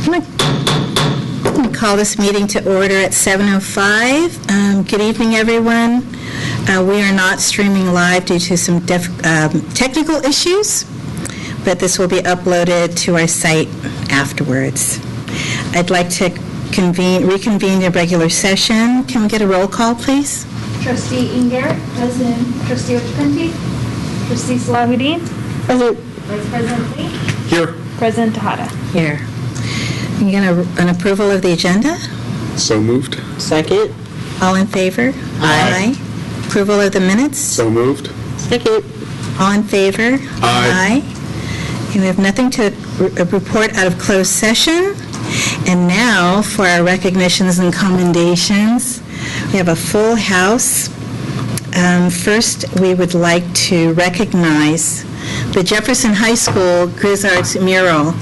We call this meeting to order at 7:05. Good evening, everyone. We are not streaming live due to some technical issues, but this will be uploaded to our site afterwards. I'd like to reconvene the regular session. Can we get a roll call, please? Trustee Inger, present. Trustee Ochikanti. Trustee Salahuddin. Present. Vice President Lee. Here. President Tejada. Here. Can you get an approval of the agenda? So moved. Second. All in favor? Aye. Approval of the minutes? So moved. Second. All in favor? Aye. And we have nothing to report out of closed session. And now for our recognitions and commendations. We have a full house. First, we would like to recognize the Jefferson High School Grizzards mural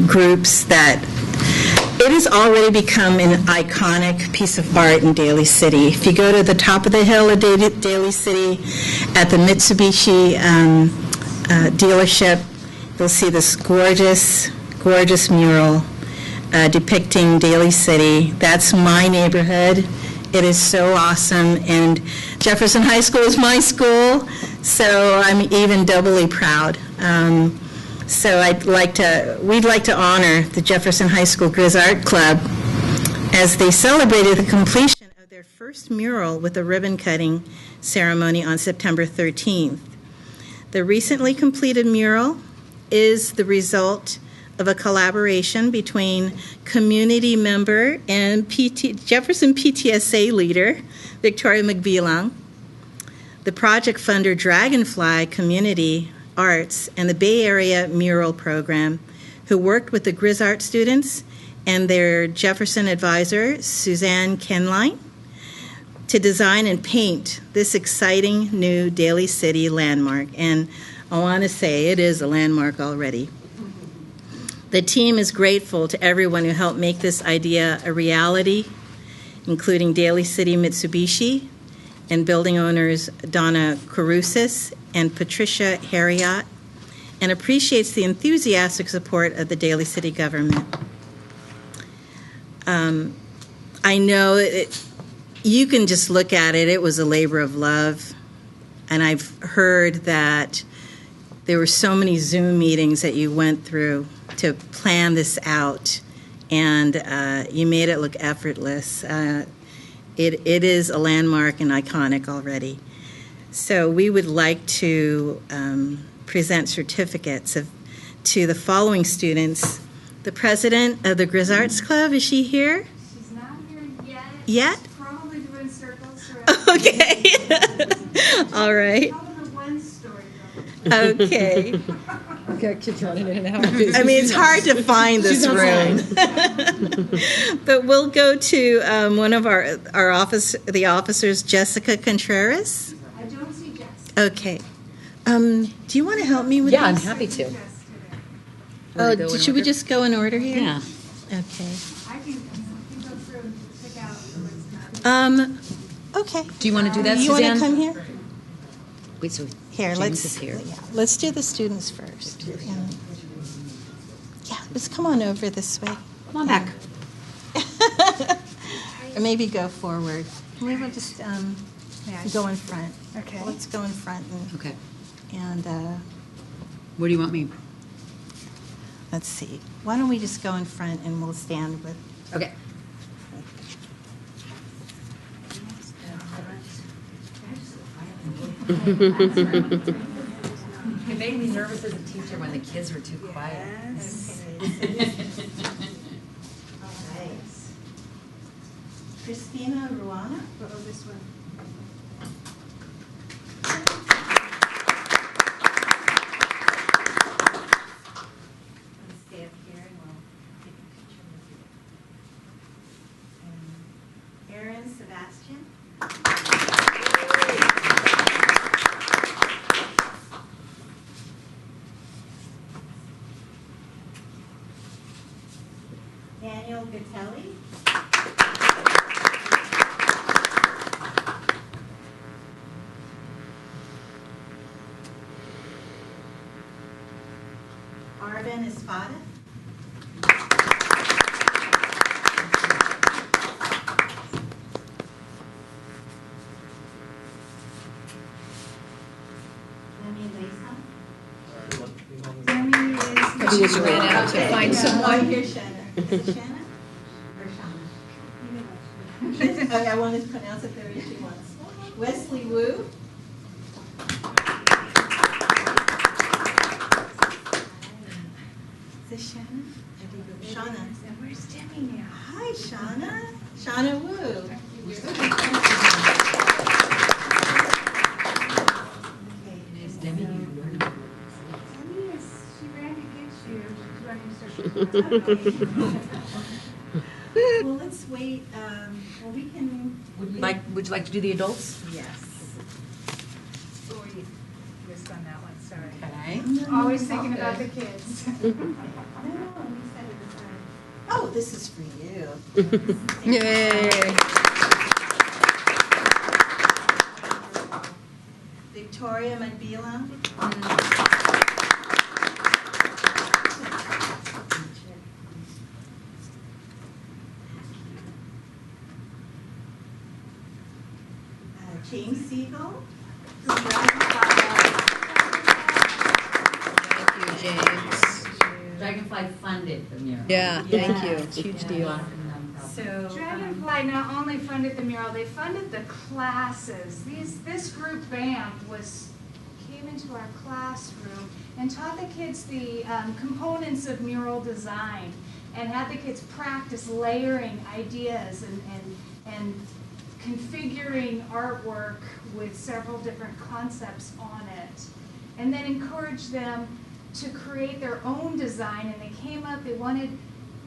groups that it has already become an iconic piece of art in Daly City. If you go to the top of the hill of Daly City at the Mitsubishi dealership, you'll see this gorgeous, gorgeous mural depicting Daly City. That's my neighborhood. It is so awesome, and Jefferson High School is my school, so I'm even doubly proud. So we'd like to honor the Jefferson High School Grizzard Club as they celebrated the completion of their first mural with a ribbon cutting ceremony on September 13th. The recently completed mural is the result of a collaboration between community member and Jefferson PTSA leader, Victoria McBeelang, the project funder Dragonfly Community Arts, and the Bay Area Mural Program, who worked with the Grizzards students and their Jefferson advisor, Suzanne Kenline, to design and paint this exciting new Daly City landmark. And I want to say it is a landmark already. The team is grateful to everyone who helped make this idea a reality, including Daly City Mitsubishi and building owners Donna Carusis and Patricia Harriott, and appreciates the enthusiastic support of the Daly City government. I know you can just look at it. It was a labor of love, and I've heard that there were so many Zoom meetings that you went through to plan this out, and you made it look effortless. It is a landmark and iconic already. So we would like to present certificates to the following students. The president of the Grizzards Club, is she here? She's not here yet. Yet? She's probably doing circles around. Okay. All right. Tell her one story, Okay. She's running in and out. I mean, it's hard to find this room. But we'll go to one of our officers, Jessica Contreras. I don't see Jess. Okay. Do you want to help me with this? Yeah, I'm happy to. Should we just go in order here? Yeah. Okay. I can go through and pick out what's not. Okay. Do you want to do that, You Suzanne? want to come here? Wait, so Here, James is here. Let's do the students first. Yeah, let's come on over this way. Come on back. Or maybe go forward. Maybe we'll just go in front. Okay. Let's go in front Okay. and Where do you want me? let's see. Why don't we just go in front and we'll stand with. Okay. It made me nervous as a teacher when the kids were too quiet. All right. Christina Ruana? Oh, this one. Let's stay up here and we'll take a picture with you. Aaron Sebastian? Daniel Vitelli. Arvin Espada. She ran out to find someone. Here's Shanna. Is it Shanna? Or Shauna? Okay, I wanted to pronounce it 32 once. Wesley Wu. Is this Shanna? Shauna. Where's Demi now? Hi, Shauna. Shauna Wu. Demi. Demi is, she ran to get you. She's running circles. Well, let's wait. Well, we can. Would you like to do the adults? Yes. Oh, you missed on that one, sorry. Okay. Always thinking about the kids. No, we said it this time. Oh, this is for you. Yay. Victoria Madbila. James Siegel. Thank you, James. Dragonfly funded the mural. Yeah, thank you. Yes. It's a huge deal. So, Dragonfly not only funded the mural, they funded the classes. This group band came into our classroom and taught the kids the components of mural design and had the kids practice layering ideas and configuring artwork with several different concepts on it. And then encouraged them to create their own design, and they came up, they wanted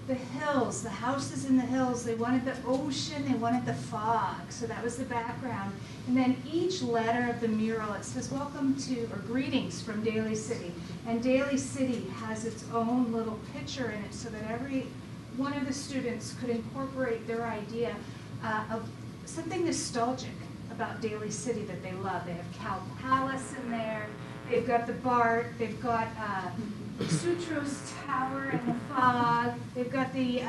the hills, the houses in the hills, they wanted the ocean, they wanted the fog, so that was the background. And then each letter of the mural, it says welcome to, or greetings from Daly City. And Daly City has its own little picture in it so that every one of the students could incorporate their idea of something nostalgic about Daly City that they love. They have Cow Palace in there, they've got the BART, they've got Sutros Tower and the fog. They've got the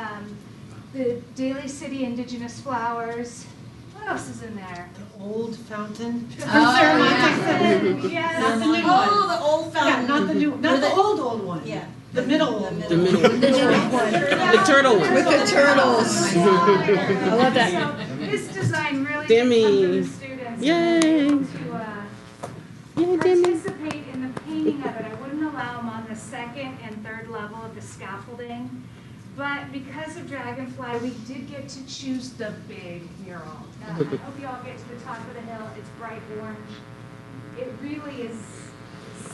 Daly City indigenous flowers. What else is in there? The old fountain. Yes. Not the new one. oh, the old Yeah, fountain. not the new, not the old one. Yeah. The middle one. The middle. The turtle one. With the turtles. I love that. So this design really Demi. did come from the students. Yay. To participate in the painting of it. I wouldn't allow them on the second and third level of the scaffolding. But because of Dragonfly, we did get to choose the big mural. I hope you all get to the top of the hill. It's bright orange. It really is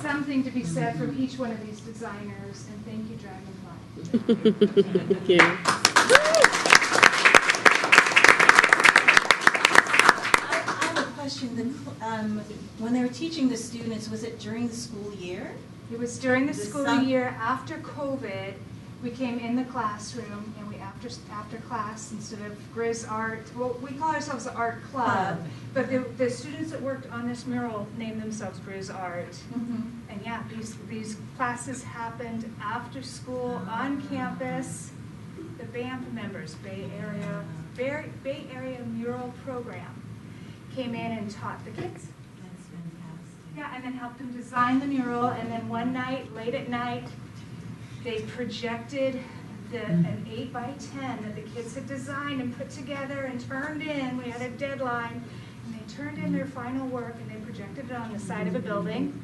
something to be said from each one of these designers. And thank you, Dragonfly. Thank you. I have a question. When they were teaching the students, was it during the school year? It was during the The school sum- year after COVID. We came in the classroom and we after class, instead of Grizz Art, well, we call ourselves the art club, but the students that worked on this mural named themselves Grizz Art. And yeah, these classes happened after school on campus. The band members, Bay Area Mural Program, came in and taught the kids. That's fantastic. Yeah, and then helped them design the mural, and then one night, late at night, they projected an 8x10 that the kids had designed and put together and turned in. We had a deadline, and they turned in their final work, and they projected it on the side of a building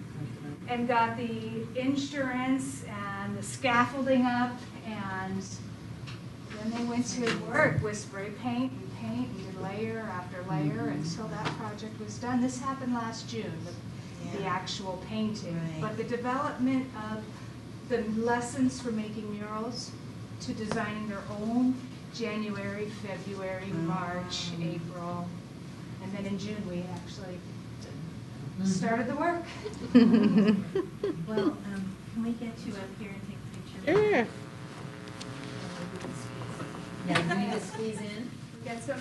and got the insurance and the scaffolding up, and then they went to work with spray paint and did layer after layer until that project was done. This happened last June, the actual painting. Right. But the development of the lessons for making murals to designing their own, January, February, March, April, and then in June we actually started the work. Well, can we get you up here and take a picture? Yeah. Yeah, you need to squeeze in. We got some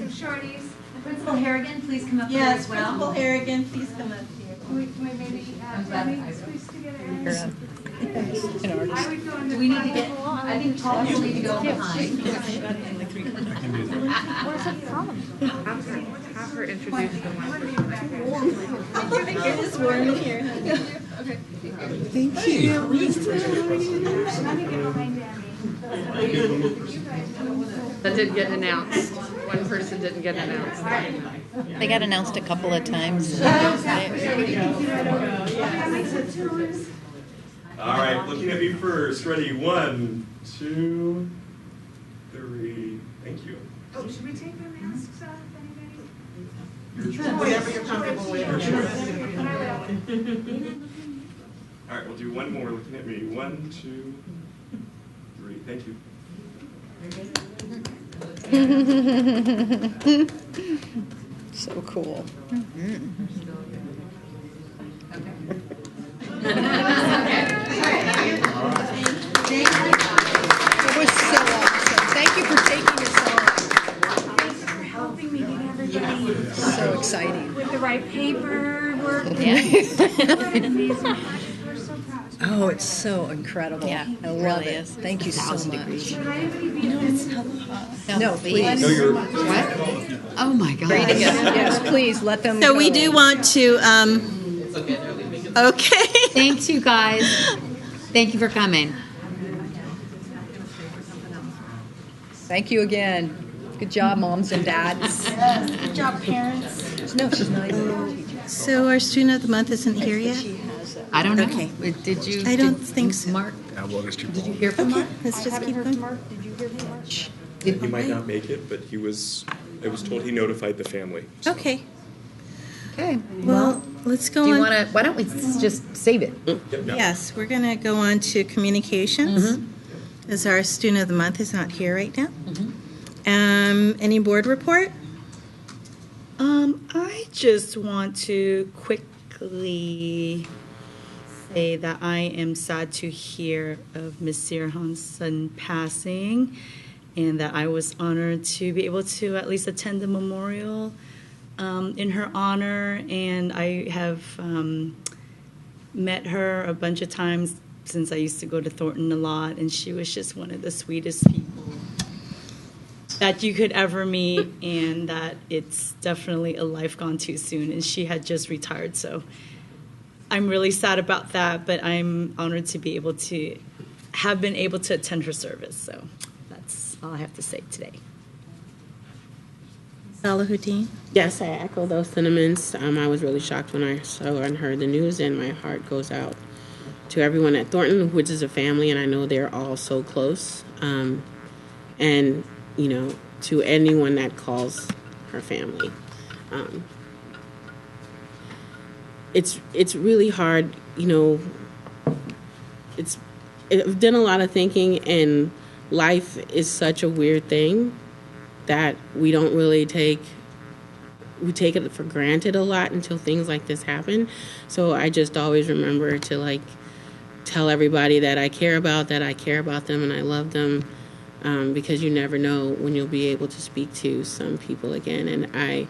shorties. Principal Harrigan, please come up here Yes, as well. Principal Harrigan, please come up here. Can we maybe I'm glad Debbie, I- squeeze together? I would go in the Do we need to front. get, I think tall people need to go behind. Have her introduce the one. It is warm in here. Thank you. Let me get behind Danny. That didn't get announced. One person didn't get announced. They got announced a couple of times. All right, looking at me first. Ready? 1, 2, 3. Thank you. Oh, should we take the masks off, anybody? Whatever you're comfortable with. All right, we'll do one more. Looking at me. 1, 2, 3. Thank you. So cool. It was so awesome. Thank you for taking your time. Thanks for helping me get everybody So exciting. with the right paperwork. Yeah. What an amazing project. We're so proud. Oh, it's so incredible. Yeah, I it love really it. is. Thank you so much. Should anybody be this? No, please. No, you're. What? Oh, my God. Yes, please, let them So we go. do want to, okay. Thanks, you guys. Thank you for coming. Thank you again. Good job, moms and dads. Good job, parents. No, she's not even a teacher. So our student of the month isn't here yet? She has a... I don't know. Okay. Did you? I don't did think so. Mark, Yeah, well, there's two. did you hear from Mark? Let's just keep going. Did you hear from Mark? He might not make it, but I was told he notified the family. So. Okay, Okay. well, let's go Do you on. want to, why don't we just save it? Yes, we're going to go on to communications, as our student of the month is not here right now. Any board report? I just want to quickly say that I am sad to hear of Miss Sirhan's son passing, and that I was honored to be able to at least attend the memorial in her honor. And I have met her a bunch of times since I used to go to Thornton a lot, and she was just one of the sweetest people that you could ever meet, and that it's definitely a life gone too soon, and she had just retired, so I'm really sad about that, but I'm honored to be able to have been able to attend her service, so that's all I have to say today. Salahuddin? Yes, I echo those sentiments. I was really shocked when I saw and heard the news, and my heart goes out to everyone at Thornton, which is a family, and I know they're all so close. And, you know, to anyone that calls her family. It's really hard, you know, I've done a lot of thinking, and life is such a weird thing that we don't really take it for granted a lot until things like this happen. So I just always remember to, like, tell everybody that I care about them and I love them, because you never know when you'll be able to speak to some people again. And I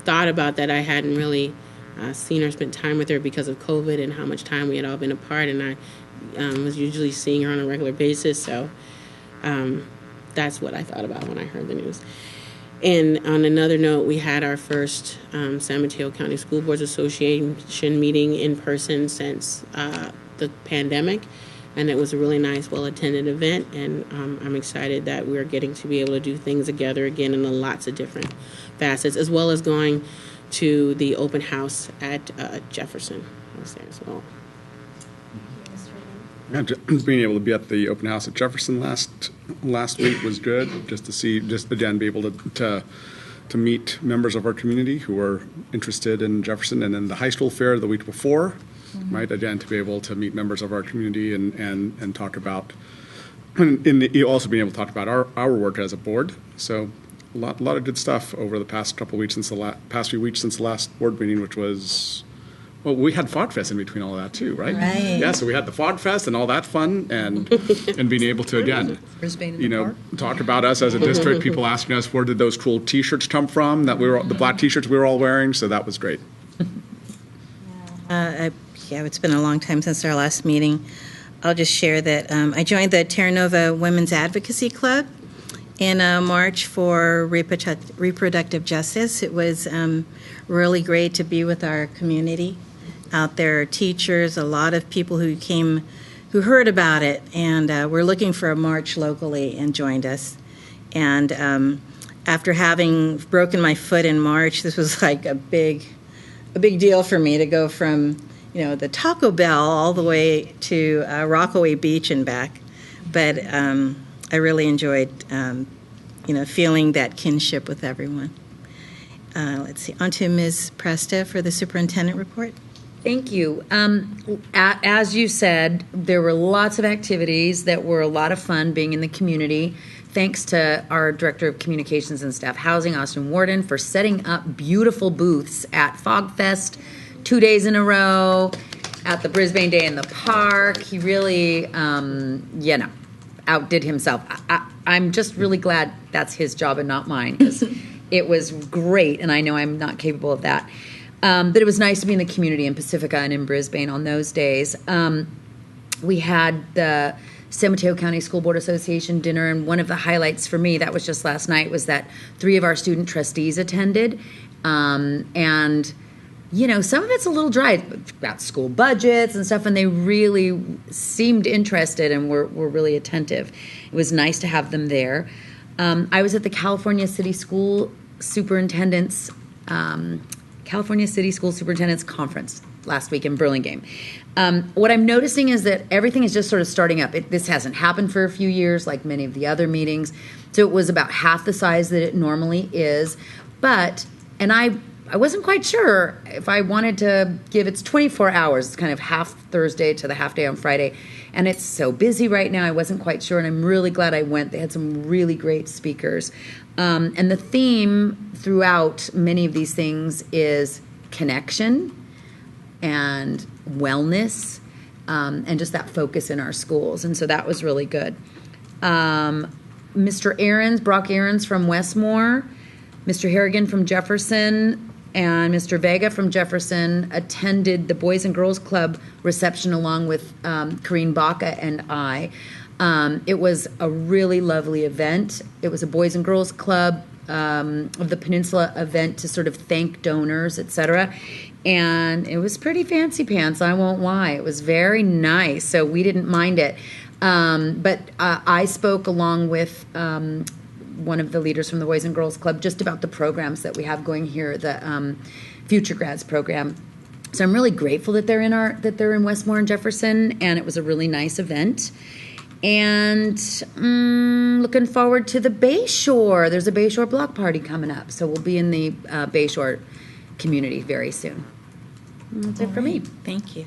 thought about that. I hadn't really seen or spent time with her because of COVID and how much time we had all been apart, and I was usually seeing her on a regular basis. So that's what I thought about when I heard the news. And on another note, we had our first San Mateo County School Boards Association meeting in person since the pandemic, and it was a really nice, well-attended event, and I'm excited that we're getting to be able to do things together again in lots of different facets, as well as going to the open house at Jefferson. I was there as well. Yeah, being able to be at the open house at Jefferson last week was good. Just to see, just again, be able to meet members of our community who are interested in Jefferson, and then the high school fair the week before, right? Again, to be able to meet members of our community and talk about, and also being able to talk about our work as a board. So a lot of good stuff over the past couple of weeks since past few weeks since the last board meeting, which was. Well, we had Fog Fest in between all of that too, right? Right. Yeah, so we had the Fog Fest and all that fun, and being able to again, Brisbane in you the know, park. talk about us as a district. People asking us where did those cool T-shirts come from? That the black T-shirts we were all wearing. So that was great. Yeah, it's been a long time since our last meeting. I'll just share that I joined the Terra Nova Women's Advocacy Club in March for reproductive justice. It was really great to be with our community. out there, teachers, a lot of people who heard about it and were looking for a march locally and joined us. And after having broken my foot in March, this was like a big deal for me to go from, the Taco Bell all the way to Rockaway Beach and back. But I really enjoyed, feeling that kinship with everyone. Let's see, on to Ms. Presta for the Superintendent Report. Thank you. As you said, there were lots of activities that were a lot of fun being in the community. Thanks to our Director of Communications and Staff Housing, Austin Warden, for setting up beautiful booths at Fog Fest 2 days in a row, at the Brisbane Day in the Park. He really, outdid himself. I'm just really glad that's his job and not mine, because it was great, and I know I'm not capable of that. But it was nice to be in the community in Pacifica and in Brisbane on those days. We had the San Mateo County School Board Association dinner, and one of the highlights for me, that was just last night, was that 3 of our student trustees attended. And, some of it's a little dry about school budgets and stuff, and they really seemed interested and were really attentive. It was nice to have them there. I was at the California City School Superintendents Conference last week in Burlingame. What I'm noticing is that everything is just sort of starting up. This hasn't happened for a few years, like many of the other meetings. So it was about half the size that it normally is. And I wasn't quite sure if I wanted to give, it's 24 hours, it's kind of half Thursday to the half day on Friday. And it's so busy right now, I wasn't quite sure, and I'm really glad I went. They had some really great speakers. And the theme throughout many of these things is connection and wellness, and just that focus in our schools. And so that was really good. Mr. Brock Ahrens from Westmore, Mr. Harrigan from Jefferson, and Mr. Vega from Jefferson attended the Boys and Girls Club reception along with Karine Baca and I. It was a really lovely event. It was a Boys and Girls Club of the Peninsula event to sort of thank donors, etc. And it was pretty fancy pants, I won't lie. It was very nice, so we didn't mind it. But I spoke along with one of the leaders from the Boys and Girls Club just about the programs that we have going here, the Future Grads program. So I'm really grateful that they're in Westmore and Jefferson, and it was a really nice event. And looking forward to the Bayshore. There's a Bayshore block party coming up, so we'll be in the Bayshore community very soon. That's it for me. Thank you.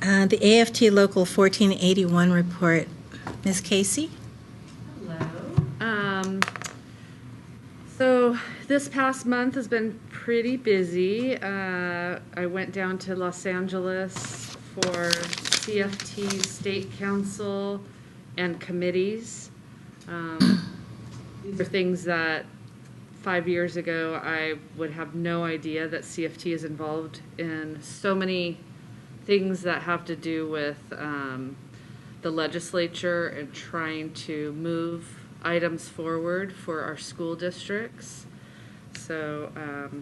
The AFT Local 1481 report. Ms. Casey? So this past month has been pretty busy. I went down to Los Angeles for CFT State Council and committees. These are things that 5 years ago I would have no idea that CFT is involved in so many things that have to do with the legislature and trying to move items forward for our school districts. So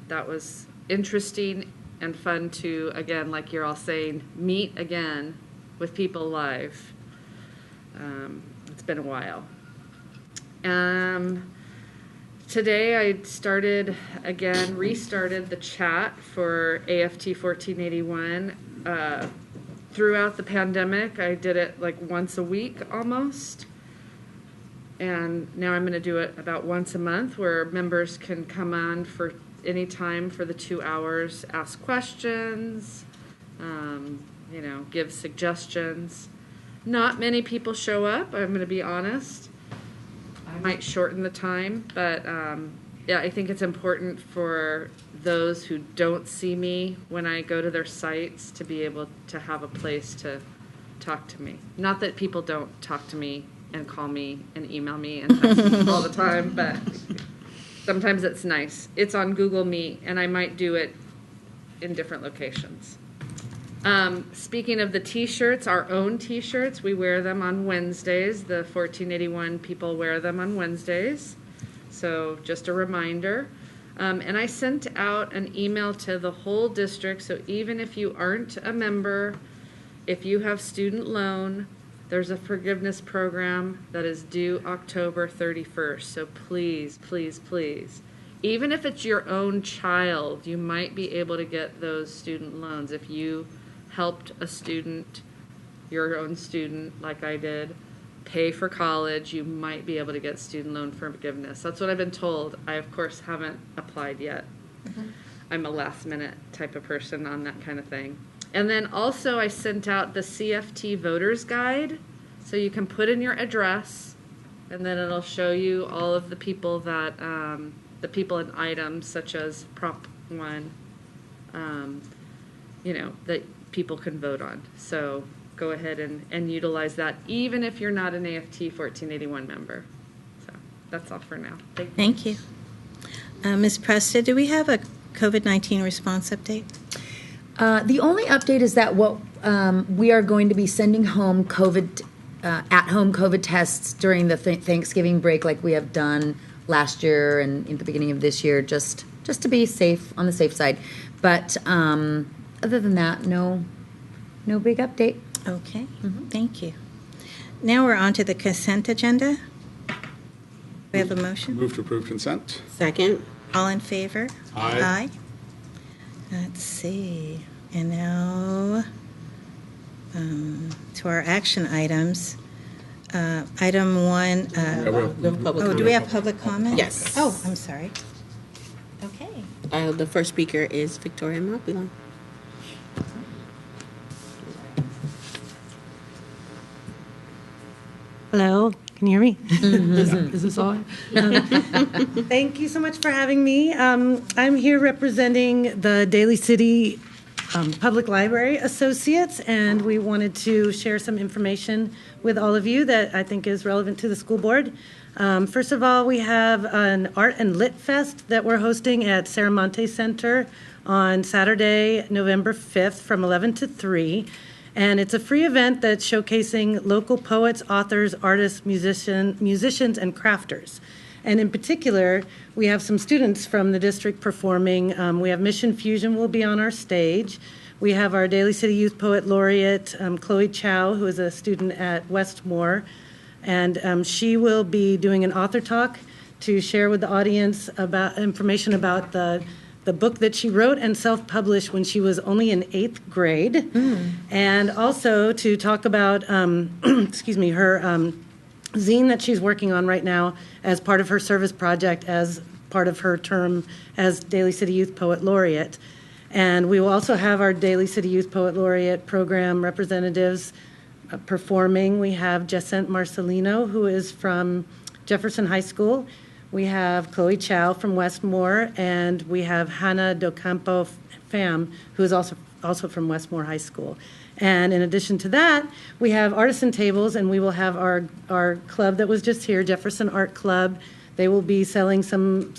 that was interesting and fun to, again, like you're all saying, meet again with people live. It's been a while. Today I restarted the chat for AFT 1481. Throughout the pandemic, I did it like once a week almost. And now I'm going to do it about once a month, where members can come on for any time for the 2 hours, ask questions, give suggestions. Not many people show up, I'm going to be honest. I might shorten the time, but I think it's important for those who don't see me when I go to their sites to be able to have a place to talk to me. Not that people don't talk to me and call me and email me and text me all the time, but sometimes it's nice. It's on Google Meet, and I might do it in different locations. Speaking of the t-shirts, our own t-shirts, we wear them on Wednesdays. The 1481 people wear them on Wednesdays. So just a reminder. And I sent out an email to the whole district, so even if you aren't a member, if you have student loan, there's a forgiveness program that is due October 31st. So please, please, please, even if it's your own child, you might be able to get those student loans. If you helped a student, your own student, like I did, pay for college, you might be able to get student loan forgiveness. That's what I've been told. I, of course, haven't applied yet. I'm a last minute type of person on that kind of thing. And then also I sent out the CFT voters guide, so you can put in your address, and then it'll show you all of the people that, the people and items such as Prop 1, that people can vote on. So go ahead and utilize that, even if you're not an AFT 1481 member. So that's all for now. Thank you. Ms. Presta, do we have a COVID-19 response update? The only update is that we are going to be sending home at-home COVID tests during the Thanksgiving break, like we have done last year and in the beginning of this year, just to be safe, on the safe side. But other than that, no big update. Okay, thank you. Now we're on to the consent agenda. We have a motion? Move to approve consent. Second. All in favor? Aye. Let's see. And now to our action items. Item 1. Do we have public comment? Yes. Oh, I'm sorry. Okay. The first speaker is Victoria Malpilon. Hello, can you hear me? Is this on? Thank you so much for having me. I'm here representing the Daly City Public Library Associates, and we wanted to share some information with all of you that I think is relevant to the school board. First of all, we have an Art and Lit Fest that we're hosting at Saramonte Center on Saturday, November 5th from 11 to 3. And it's a free event that's showcasing local poets, authors, artists, musicians, and crafters. And in particular, we have some students from the district performing. We have Mission Fusion will be on our stage. We have our Daly City Youth Poet Laureate, Chloe Chow, who is a student at Westmore. And she will be doing an author talk to share with the audience about information about the book that she wrote and self-published when she was only in 8th grade, and also to talk about, her zine that she's working on right now as part of her service project, as part of her term as Daly City Youth Poet Laureate. And we will also have our Daly City Youth Poet Laureate program representatives performing. We have Jacente Marcelino, who is from Jefferson High School. We have Chloe Chow from Westmore, and we have Hannah Docampo Pham, who is also from Westmore High School. And in addition to that, we have artisan tables, and we will have our club that was just here, Jefferson Art Club. They will be selling some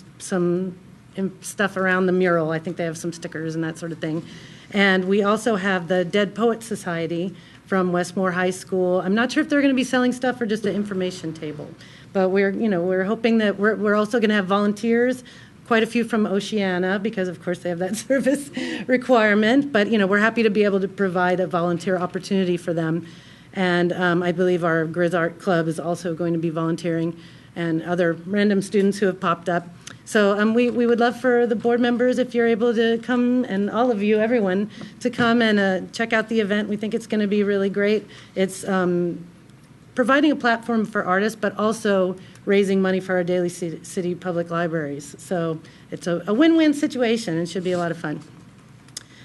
stuff around the mural. I think they have some stickers and that sort of thing. And we also have the Dead Poets Society from Westmore High School. I'm not sure if they're going to be selling stuff or just an information table. But we're hoping that we're also going to have volunteers, quite a few from Oceana, because of course they have that service requirement. But we're happy to be able to provide a volunteer opportunity for them. And I believe our Grizzards Club is also going to be volunteering, and other random students who have popped up. So we would love for the board members, if you're able to come, and all of you, everyone, to come and check out the event. We think it's going to be really great. It's providing a platform for artists, but also raising money for our Daly City Public Libraries. So it's a win-win situation and should be a lot of fun.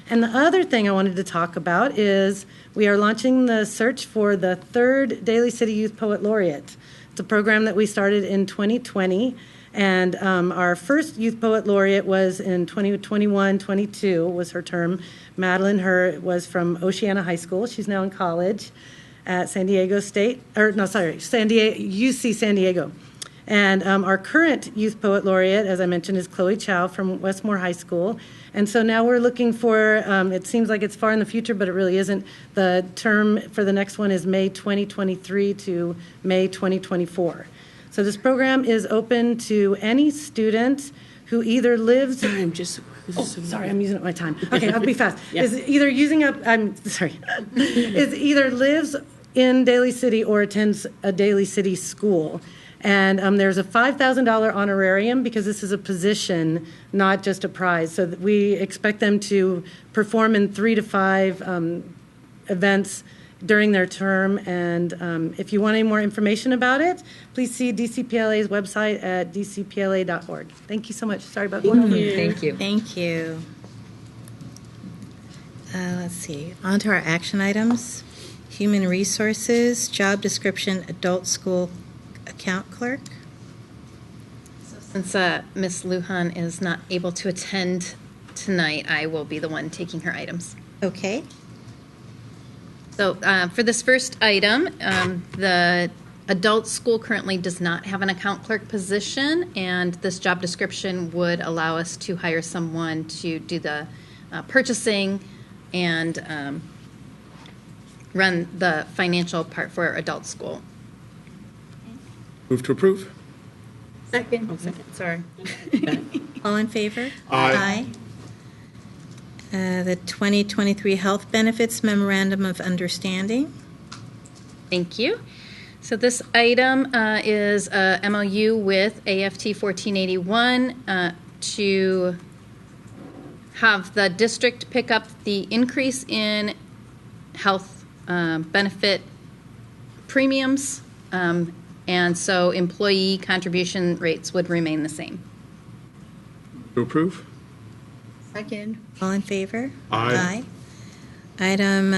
And the other thing I wanted to talk about is we are launching the search for the 3rd Daly City Youth Poet Laureate. It's a program that we started in 2020, and our first Youth Poet Laureate was in 2021-22 was her term. Madeline was from Oceana High School. She's now in college at UC San Diego. And our current Youth Poet Laureate, as I mentioned, is Chloe Chow from Westmore High School. And so now we're looking for, it seems like it's far in the future, but it really isn't. The term for the next one is May 2023 to May 2024. So this program is open to any student who either lives I'm just. sorry, I'm using up my time. Okay, I'll be fast. Yeah. Is either using up, I'm sorry, is either lives in Daly City or attends a Daly City school. And there's a $5,000 honorarium because this is a position, not just a prize. So that we expect them to perform in 3 to 5 events during their term. And if you want any more information about it, please see DCPLA's website at dcpla.org. Thank you so much. Sorry about going over. Thank you. Thank you. Let's see, on to our action items. Human Resources, job description, adult school account clerk. Since Ms. Lujan is not able to attend tonight, I will be the one taking her items. Okay. So for this first item, the adult school currently does not have an account clerk position, and this job description would allow us to hire someone to do the purchasing and run the financial part for adult school. Move to approve. Second. Oh, second. Sorry. All in favor? Aye. The 2023 Health Benefits Memorandum of Understanding. Thank you. So this item is a MOU with AFT 1481 to have the district pick up the increase in health benefit premiums, and so employee contribution rates would remain the same. To approve. Second. All in favor? Aye. Item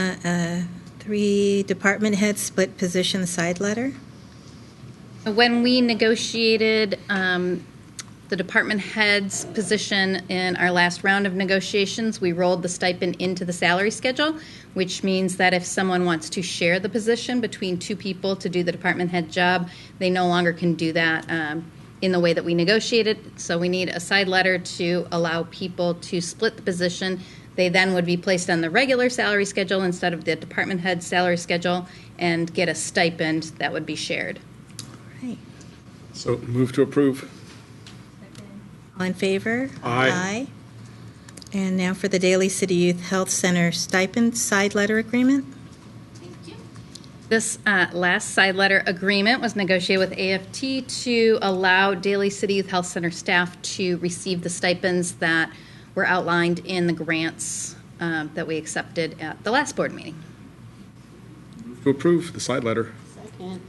3, department head split position side letter. When we negotiated the department head's position in our last round of negotiations, we rolled the stipend into the salary schedule, which means that if someone wants to share the position between 2 people to do the department head job, they no longer can do that in the way that we negotiated. So we need a side letter to allow people to split the position. They then would be placed on the regular salary schedule instead of the department head salary schedule and get a stipend that would be shared. Right. So move to approve. All in favor? Aye. And now for the Daly City Youth Health Center stipend side letter agreement. This last side letter agreement was negotiated with AFT to allow Daly City Youth Health Center staff to receive the stipends that were outlined in the grants that we accepted at the last board meeting. To approve the side letter. Second.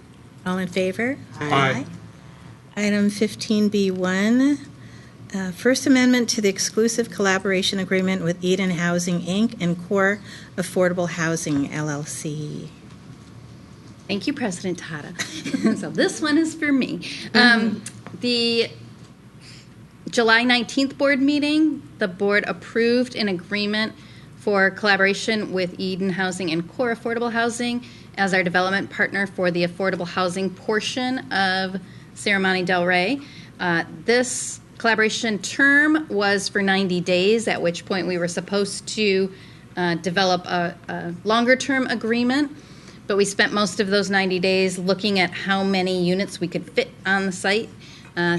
All in favor? Aye. Item 15B1, First Amendment to the exclusive collaboration agreement with Eden Housing, Inc. and Core Affordable Housing, LLC. Thank you, President Tata. So this one is for me. The July 19th board meeting, the board approved an agreement for collaboration with Eden Housing and Core Affordable Housing as our development partner for the affordable housing portion of Serramonte Del Rey. This collaboration term was for 90 days, at which point we were supposed to develop a longer-term agreement. But we spent most of those 90 days looking at how many units we could fit on the site.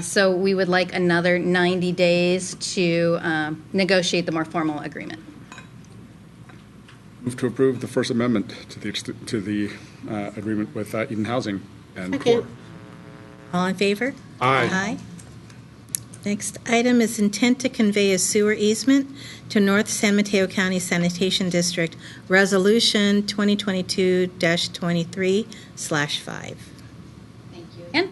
So we would like another 90 days to negotiate the more formal agreement. Move to approve the First Amendment to the agreement with Eden Housing and Second. Core. All in favor? Aye. Next item is intent to convey a sewer easement to North San Mateo County Sanitation District, Resolution 2022-23/5. Thank you again.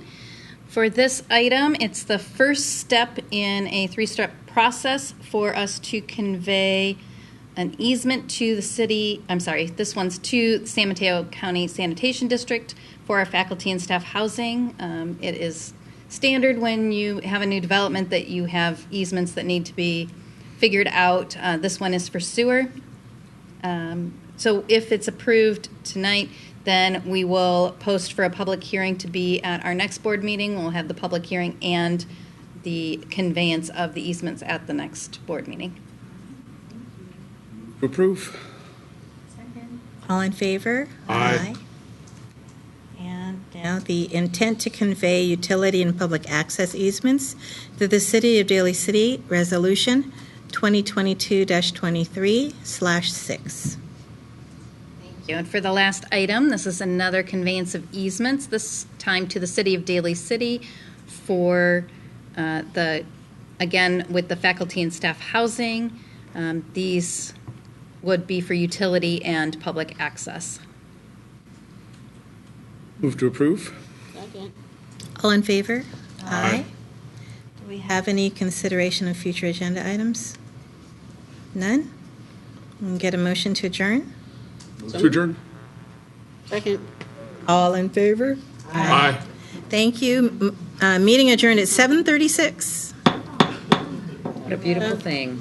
For this item, it's the first step in a 3-step process for us to convey an easement to the city. I'm sorry, this one's to San Mateo County Sanitation District for our faculty and staff housing. It is standard when you have a new development that you have easements that need to be figured out. This one is for sewer. So if it's approved tonight, then we will post for a public hearing to be at our next board meeting. We'll have the public hearing and the conveyance of the easements at the next board meeting. To approve. All in favor? Aye. And now now, the intent to convey utility and public access easements to the City of Daly City, Resolution 2022-23/6. Thank you. And for the last item, this is another conveyance of easements, this time to the City of Daly City for again, with the faculty and staff housing. These would be for utility and public access. Move to approve. Second. All in favor? Aye. Do we have any consideration of future agenda items? None? We can get a motion to adjourn? To adjourn. Second. All in favor? Aye. Thank you. Meeting adjourned at 7:36. What a beautiful thing.